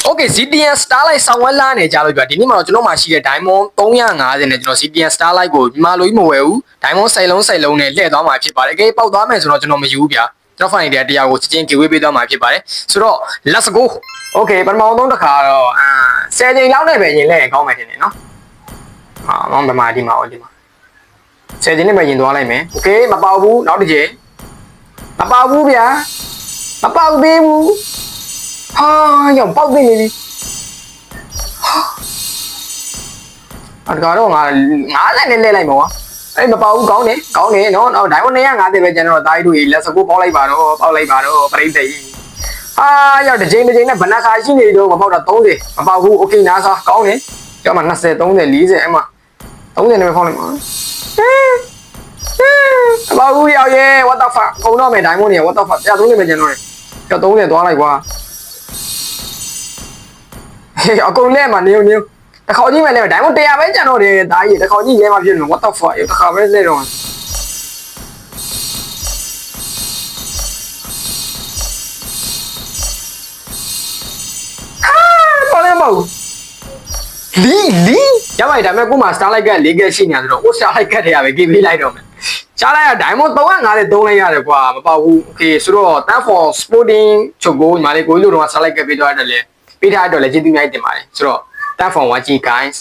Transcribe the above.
Okay ZTN Starlight ဆောင်းဝဲလာနေကြလို့ပြဒီနေ့မှာတော့ကျွန်တော်မှရှိတဲ့ Diamond 350နဲ့ကျွန်တော် ZTN Starlight ကိုဒီမှာလိုကြီးမဝယ်ဘူး Diamond စိတ်လုံးနဲ့လှည့်သွားမှာဖြစ်ပါတယ်။ကဲပေါက်သွားမယ်ဆိုတော့ကျွန်တော်မယူဘူးဗျာ။ကျွန်တော် file တွေတရားကိုချင်း giveaway ပေးသွားမှာဖြစ်ပါတယ်။ဆိုတော့ let's go Okay ပထမဆုံးတစ်ခါတော့10ချိန်လောက်နဲ့ပဲရင်လဲကောင်းမယ်ထင်တယ်နော်။ဟာမောင်ဗမာဒီမှာ10ချိန်နဲ့ပဲရင်သွားလိုက်မယ်။ Okay မပေါက်ဘူးနောက်တစ်ချိန်မပေါက်ဘူးဗျာမပေါက်သေးဘူးဟာရောပေါက်သိနေပြီဟာတော့ငါ90နဲ့လဲလိုက်မှာကွာအဲ့မပေါက်ဘူးကောင်းတယ်နော်ဒိုင်ဝ250ပဲကျန်တော့တားရီတို့လက်စကိုပေါက်လိုက်ပါတော့ပရိသတ်ကြီးဟာရောက်တစ်ချိန်နဲ့ဘဏ္ဍာစာရှိနေတော့မပေါက်တော့30မပေါက်ဘူးโอเคနားစားကောင်းတယ်ကျောင်းမှာ20 30 40အဲ့မှာ30နဲ့ပဲဖောက်လိုက်မှာမပေါက်ဘူးရောက်ရဲ what the fuck ကုန်တော့မယ်ဒိုင်မွန်နေ what the fuck ပြ30နဲ့ပဲကျန်တော့တယ်ကျောင်း30သွားလိုက်ကွာအကုန်လဲမှာနေတခေါကြီးမယ်လဲဒိုင်မွန်100ပဲကျန်တော့တယ်ဒါကြီးတခေါကြီးရဲမှာဖြစ်နေ what the fuck တခါပဲလဲတော့ဟာဘာလဲမဟုတ်လီရပါဒါမဲ့ကိုမှ Starlight က4ကက်ရှိနေတယ်ဆိုတော့ဟို Starlight ကတ်ထဲရပဲကြည့်ပေးလိုက်တော့မယ်ချားလိုက်ရ Diamond 350သုံးလိုက်ရတယ်ကွာမပေါက်ဘူး Okay ဆိုတော့ Thank for Sporting ချုပ်ကိုညီမလေးကိုလို့တော့ Starlight ကတ်ပေးသွားတယ်လေပေးထားတော့လည်းကျေးဇူးများတင်ပါတယ်ဆိုတော့ Thank for watching guys